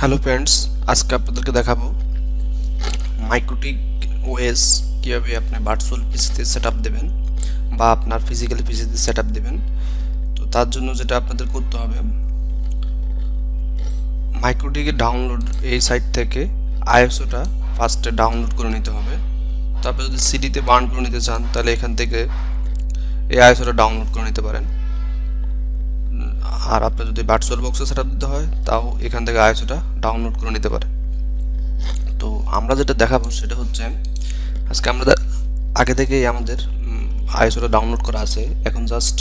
Hello friends, আজকে আপনাদেরকে দেখাবো মাইক্রোটিক ওএস কীভাবে আপনি ভার্চুয়াল পিসিতে সেট আপ দেবেন বা আপনার ফিজিক্যাল পিসিতে সেট আপ দেবেন। তো তার জন্য যেটা আপনাদের করতে হবে, মাইক্রোটিকের ডাউনলোড এই সাইট থেকে আইএসওটা ফার্স্টে ডাউনলোড করে নিতে হবে। তারপরে যদি সিডিতে বার্ন করে নিতে চান তাহলে এখান থেকে এই আইএসওটা ডাউনলোড করে নিতে পারেন। আর আপনার যদি ভার্চুয়াল বক্সে সেট আপ দিতে হয় তাও এখান থেকে আইএসওটা ডাউনলোড করে নিতে পারেন। তো আমরা যেটা দেখাবো সেটা হচ্ছে, আজকে আমরা আগে থেকেই আমাদের আইএসওটা ডাউনলোড করা আছে, এখন জাস্ট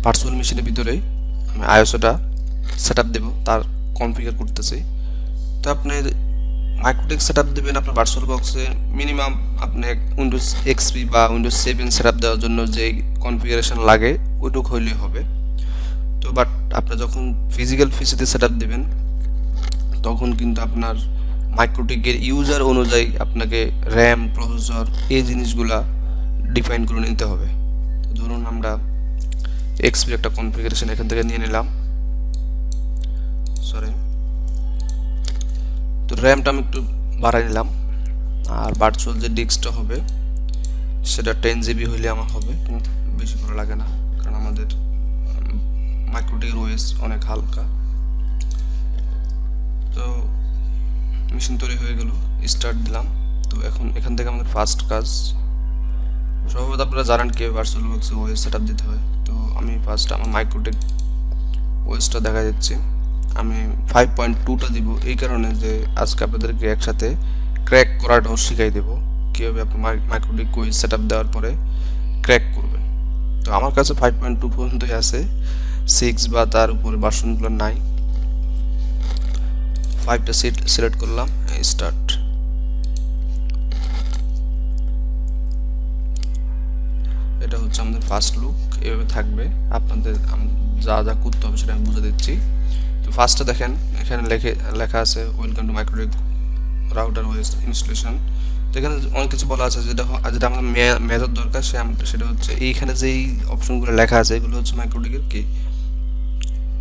ভার্চুয়াল মেশিনের ভিতরেই আমি আইএসওটা সেট আপ দেবো, তার কনফিগার করতেছি। তো আপনি মাইক্রোটিক সেট আপ দেবেন আপনার ভার্চুয়াল বক্সে, মিনিমাম আপনি উইন্ডোজ এক্সপি বা উইন্ডোজ 7 সেট আপ দেওয়ার জন্য যে কনফিগারেশন লাগে ওইটুক হইলেই হবে। তো বাট আপনি যখন ফিজিক্যাল পিসিতে সেট আপ দেবেন তখন কিন্তু আপনার মাইক্রোটিকের ইউজার অনুযায়ী আপনাকে র্যাম, প্রসেসর এই জিনিসগুলা ডিফাইন করে নিতে হবে। তো ধরুন আমরা এক্সপির একটা কনফিগারেশন এখান থেকে নিয়ে নিলাম, তো র্যামটা আমি একটু বাড়াই নিলাম। আর ভার্চুয়াল যে ডিস্কটা হবে সেটা 10 GB হইলে আমার হবে, কিন্তু বেশি করে লাগে না, কারণ আমাদের মাইক্রোটিকের ওএস অনেক হালকা। তো মেশিন তৈরি হয়ে গেল, স্টার্ট দিলাম। তো এখন এখান থেকে আমাদের ফার্স্ট কাজ, সম্ভবত আপনারা জানেন কীভাবে ভার্চুয়াল বক্সে ওএস সেট আপ দিতে হয়। তো আমি ফার্স্ট আমার মাইক্রোটেক ওএসটা দেখা যাচ্ছে, আমি 5.2টা দিব এই কারণে যে আজকে আপনাদেরকে একসাথে ক্র্যাক করাটাও শিখাই দেবো, কীভাবে আপনি মাইক্রোটেক ওএস সেট আপ দেওয়ার পরে ক্র্যাক করবেন। তো আমার কাছে 5.2 পর্যন্তই আছে, 6 বা তার উপরে ভার্সনগুলো নাই। 5টা সিলেক্ট করলাম, স্টার্ট। এটা হচ্ছে আমাদের ফার্স্ট লুক, এভাবে থাকবে। আপনাদের যা যা করতে হবে সেটা আমি বুঝে দিচ্ছি। তো ফার্স্টে দেখেন এখানে লেখা আছে welcome to MikroTik router OS installation. তো এখানে অনেক কিছু বলা আছে, যেটা আমার মেথড দরকার সেটা হচ্ছে এইখানে যেই অপশনগুলো লেখা আছে এগুলো হচ্ছে মাইক্রোটিকের কি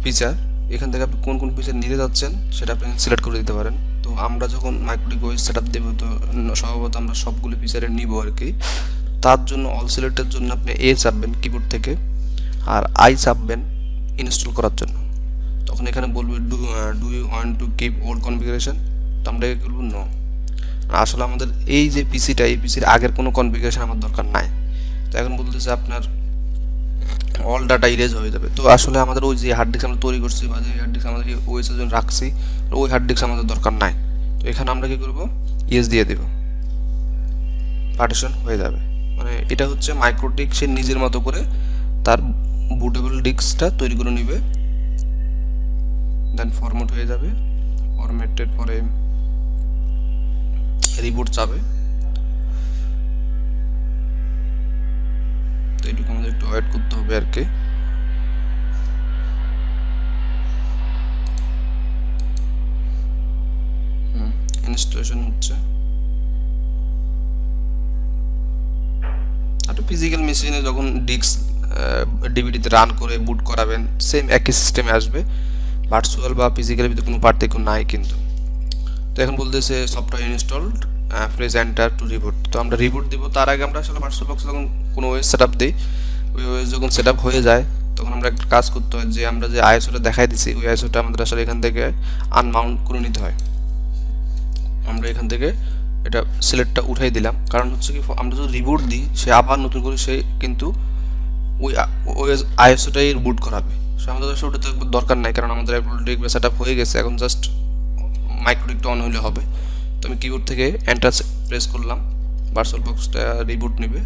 ফিচার। এখান থেকে আপনি কোন কোন ফিচার নিতে যাচ্ছেন সেটা আপনি সিলেক্ট করে দিতে পারেন। তো আমরা যখন মাইক্রোটিক ওএস সেট আপ দেবো তো সম্ভবত আমরা সবগুলো ফিচারে নিব আর কি। তার জন্য অল সিলেক্টের জন্য আপনি এ চাপবেন কিবোর্ড থেকে, আর আই চাপবেন ইনস্টল করার জন্য। তখন এখানে বলবে do you want to keep old configuration, তো আমরা বলবো নো। আসলে আমাদের এই যে পিসিটা, এই পিসির আগের কোনো কনফিগারেশন আমার দরকার নাই। তো এখন বলতেছে আপনার অল ডাটা ইরেজ হয়ে যাবে। তো আসলে আমাদের ওই যে হার্ড ডিস্ক আমরা তৈরি করছি বা যে হার্ড ডিস্ক আমাদের ওএসের জন্য রাখছি, ওই হার্ড ডিস্ক আমাদের দরকার নাই। তো এখানে আমরা কী করবো, ইয়েস দিয়ে দেব, পার্টিশন হয়ে যাবে। মানে এটা হচ্ছে মাইক্রোটিক সে নিজের মতো করে তার বুটেবল ডিস্কটা তৈরি করে নেবে, দেন ফরম্যাট হয়ে যাবে। ফরম্যাটের পরে রিবুট চাবে, তো এটুকু আমাদের একটু ওয়েট করতে হবে আর কি। ইনস্টলেশন হচ্ছে। আর ফিজিক্যাল মেশিনে যখন ডিস্ক ডিভিডিতে রান করে বুট করাবেন সেম একই সিস্টেমে আসবে, ভার্চুয়াল বা ফিজিক্যালের ভিতরে কোনো পার্থক্য নাই কিন্তু। তো এখন বলতেছে software installed, press enter to reboot. তো আমরা রিবুট দিব, তার আগে আমরা আসলে ভার্চুয়াল বক্সে যখন কোনো ওএস সেট আপ দিই, ওই ওএস যখন সেট আপ হয়ে যায় তখন আমরা একটা কাজ করতে হয়, যে আমরা যে আইএসওটা দেখাই দিছি ওই আইএসওটা আমাদের আসলে এখান থেকে আনমাউন্ট করে নিতে হয়। আমরা এখান থেকে এটা সিলেক্টটা উঠাই দিলাম, কারণ হচ্ছে কি আমরা যদি রিবুট দিই সে আবার নতুন করে সে কিন্তু ওই আইএসওটাই বুট করাবে। সে আমাদের ওটা তো দরকার নাই, কারণ আমাদের সেট আপ হয়ে গেছে, এখন জাস্ট মাইক্রোটিকটা অন হলে হবে। তো আমি কিবোর্ড থেকে এন্টার প্রেস করলাম, ভার্চুয়াল বক্সটা রিবুট নেবে।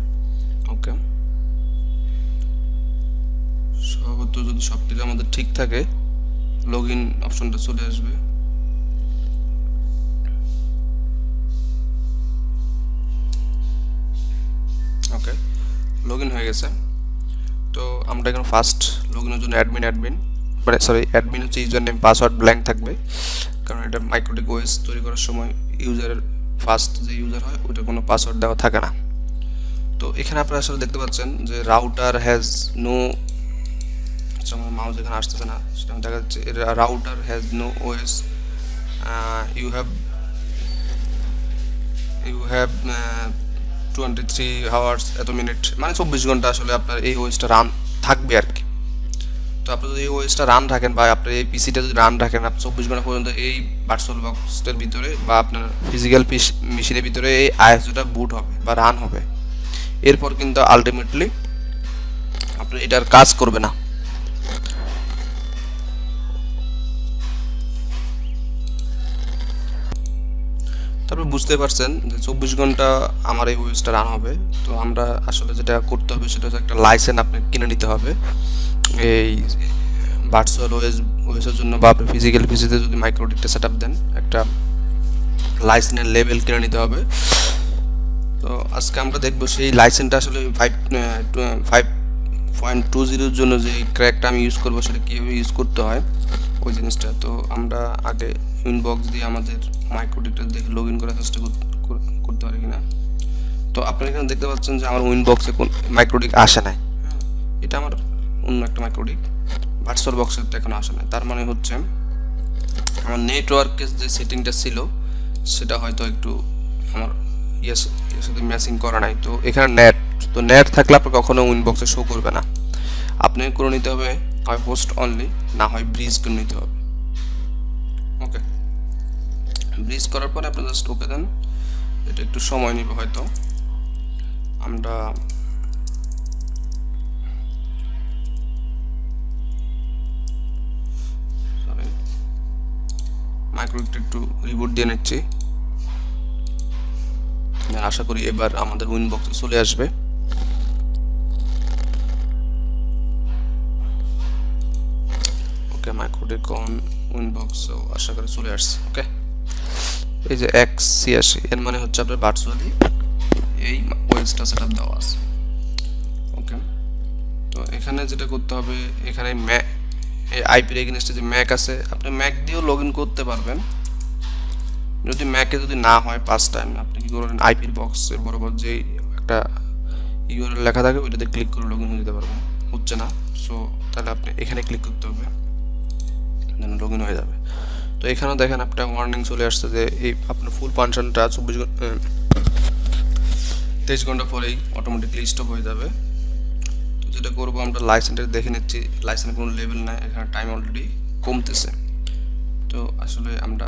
ওকে, সম্ভবত যদি সব কিছু আমাদের ঠিক থাকে লগ ইন অপশনটা চলে আসবে। ওকে, লগ ইন হয়ে গেছে। তো আমরা এখানে ফার্স্ট লগ ইনের জন্য অ্যাডমিন মানে অ্যাডমিন হচ্ছে ইউজার নেম, পাসওয়ার্ড ব্ল্যাঙ্ক থাকবে, কারণ এটা মাইক্রোটিক ওএস তৈরি করার সময় ইউজারের ফার্স্ট যে ইউজার হয় ওইটা কোনো পাসওয়ার্ড দেওয়া থাকে না। তো এখানে আপনারা আসলে দেখতে পাচ্ছেন যে রাউটার হ্যাজ নো, আমার মাউস এখানে আসতেছে না, সেটা দেখা যাচ্ছে router has no OS you have 23 hours এত মিনিট, মানে 24 ঘন্টা আসলে আপনার এই ওএসটা রান থাকবে আর কি। তো আপনি যদি এই ওএসটা রান রাখেন বা আপনার এই পিসিটা যদি রান রাখেন, আপনি 24 ঘন্টা পর্যন্ত এই ভার্চুয়াল বক্সের ভিতরে বা আপনার ফিজিক্যাল মেশিনের ভিতরে এই আইএসওটা বুট হবে বা রান হবে। এরপর কিন্তু আলটিমেটলি আপনার এটার কাজ করবে না। তারপর বুঝতে পারছেন যে 24 ঘন্টা আমার এই ওয়েবসটা রান হবে। তো আমরা আসলে যেটা করতে হবে সেটা হচ্ছে একটা লাইসেন্স আপনি কিনে নিতে হবে এই ভার্চুয়াল ওএসের জন্য, বা আপনি ফিজিক্যাল পিসিতে যদি মাইক্রোডিকটা সেট আপ দেন, একটা লাইসেন্সের লেভেল কিনে নিতে হবে। তো আজকে আমরা দেখবো সেই লাইসেন্সটা আসলে 5.20 জন্য যে ক্র্যাকটা আমি ইউজ করবো সেটা কীভাবে ইউজ করতে হয় ওই জিনিসটা। তো আমরা আগে ইনবক্স দিয়ে আমাদের মাইক্রোডিকটা দেখে লগ ইন করার চেষ্টা করতে পারি কিনা। তো আপনারা এখানে দেখতে পাচ্ছেন যে আমার উইনবক্সে কোন মাইক্রোডিক আসে নাই। এটা আমার অন্য একটা মাইক্রোডিক, ভার্চুয়াল বক্সের তো এখন আসে নাই। তার মানে হচ্ছে আমার নেটওয়ার্কের যে সেটিংটা ছিল সেটা হয়তো একটু আমার এর সাথে ম্যাচিং করা নাই। তো এখানে নেট থাকলে আপনার কখনো উইনবক্সে শো করবে না। আপনি করে নিতে হবে হয় হোস্ট অনলি, না হয় ব্রিজ করে নিতে হবে। ওকে, ব্রিজ করার পরে আপনি জাস্ট ওকে দেন। এটা একটু সময় নেবে হয়তো। আমরা মাইক্রোডিকটা একটু রিবুট দিয়ে নিচ্ছি। আশা করি এবার আমাদের উইনবক্সে চলে আসবে। ওকে, মাইক্রোডিক অন উইনবক্স, আশা করি চলে আসছে। ওকে, এই যে x86 এর মানে হচ্ছে আপনার ভার্চুয়ালি এই ওয়েবসটা সেটআপ দেওয়া আছে। ওকে, তো এখানে যেটা করতে হবে, এখানে এই আইপির এগেইনস্টে যে ম্যাক আছে, আপনি ম্যাক দিয়েও লগ ইন করতে পারবেন। যদি ম্যাকে যদি না হয় ফার্স্ট টাইম, আপনি কি করবেন, আইপির বক্সের বরাবর যে একটা ইউআরএল লেখা থাকে ওইটাতে ক্লিক করে লগ ইন হয়ে যেতে পারবেন। হচ্ছে না, সো তাহলে আপনি এখানে ক্লিক করতে হবে, যেন লগ ইন হয়ে যাবে। তো এখানেও দেখেন একটা ওয়ার্নিং চলে আসছে যে এই আপনার ফুল ফাংশনটা 23 ঘন্টা পরেই অটোমেটিকলি স্টপ হয়ে যাবে। তো যেটা করবো, আমরা লাইসেন্সটা দেখে নিচ্ছি, লাইসেন্সের কোনো লেভেল নাই, এখানে টাইম অলরেডি কমতেছে। তো আসলে আমরা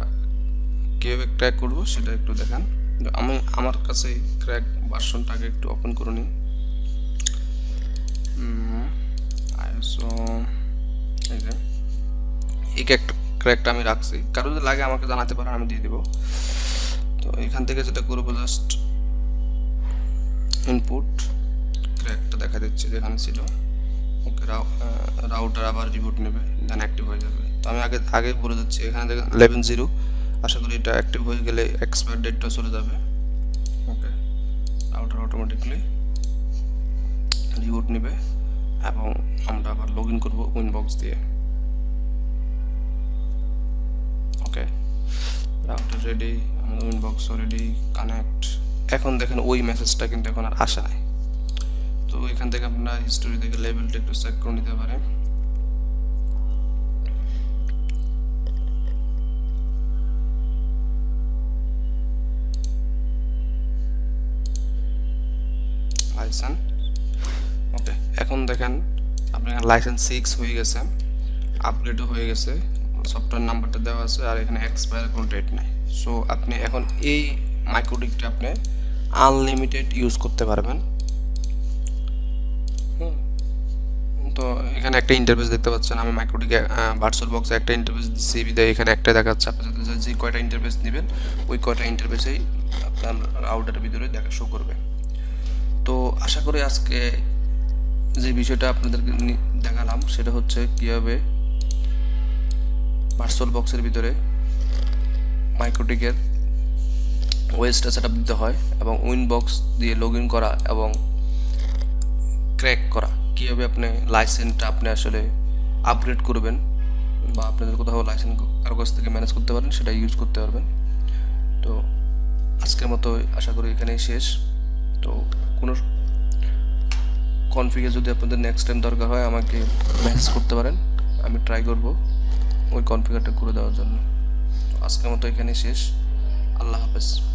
কীভাবে ক্র্যাক করবো সেটা একটু দেখান। আমার কাছে ক্র্যাক ভার্সনটাকে একটু ওপেন করে নিই। আইএসও এই ক্র্যাকটা আমি রাখছি, কারো যদি লাগে আমাকে জানাতে পারে, আমি দিয়ে দিব। তো এখান থেকে যেটা করবো, জাস্ট ইনপুট ক্র্যাকটা দেখা দিচ্ছে যেখানে ছিল। ওকে, রাউটার আবার রিবুট নেবে, দেন অ্যাক্টিভ হয়ে যাবে। তো আমি আগে বলে যাচ্ছি, এখানে দেখেন 11.0, আশা করি এটা অ্যাক্টিভ হয়ে গেলে এক্সপায়ার ডেটটা চলে যাবে। ওকে, রাউটার অটোমেটিকলি রিবুট নেবে এবং আমরা আবার লগ ইন করবো উইনবক্স দিয়ে। ওকে, রাউটার রেডি, আমাদের উইনবক্সও রেডি, কানেক্ট। এখন দেখেন ওই মেসেজটা কিন্তু এখন আর আসে নাই। তো এখান থেকে আপনার হিস্টোরি থেকে লেভেলটা একটু চেক করে নিতে পারেন। লাইসেন্স, ওকে, এখন দেখেন আপনার লাইসেন্স 6 হয়ে গেছে, আপগ্রেডও হয়ে গেছে, সফটওয়্যার নাম্বারটা দেওয়া আছে, আর এখানে এক্সপায়ার কোনো ডেট নাই। সো আপনি এখন এই মাইক্রোডিকটা আপনি আনলিমিটেড ইউজ করতে পারবেন। তো এখানে একটা ইন্টারফেস দেখতে পাচ্ছেন, আমি মাইক্রোডিকে ভার্চুয়াল বক্সে একটা ইন্টারফেস দিচ্ছি, বিদায় এখানে একটা দেখাচ্ছে। আপনি যে কয়টা ইন্টারফেস নেবেন ওই কয়টা ইন্টারফেসেই আপনার রাউটারের ভিতরে শো করবে। তো আশা করি আজকে যে বিষয়টা আপনাদেরকে দেখালাম সেটা হচ্ছে কীভাবে ভার্চুয়াল বক্সের ভিতরে মাইক্রোডিকের ওয়েসটা সেট আপ দিতে হয় এবং উইনবক্স দিয়ে লগ ইন করা এবং ক্র্যাক করা, কীভাবে আপনি লাইসেন্সটা আপনি আসলে আপগ্রেড করবেন বা আপনাদের কোথাও লাইসেন্স কারো কাছ থেকে ম্যানেজ করতে পারেন, সেটা ইউজ করতে পারবেন। তো আজকের মতো আশা করি এখানেই শেষ। তো কোনো কনফিগে যদি আপনাদের নেক্সট টাইম দরকার হয় আমাকে মেসেজ করতে পারেন, আমি ট্রাই করব ওই কনফিগারটা করে দেওয়ার জন্য। তো আজকের মতো এখানেই শেষ। আল্লাহ হাফেজ।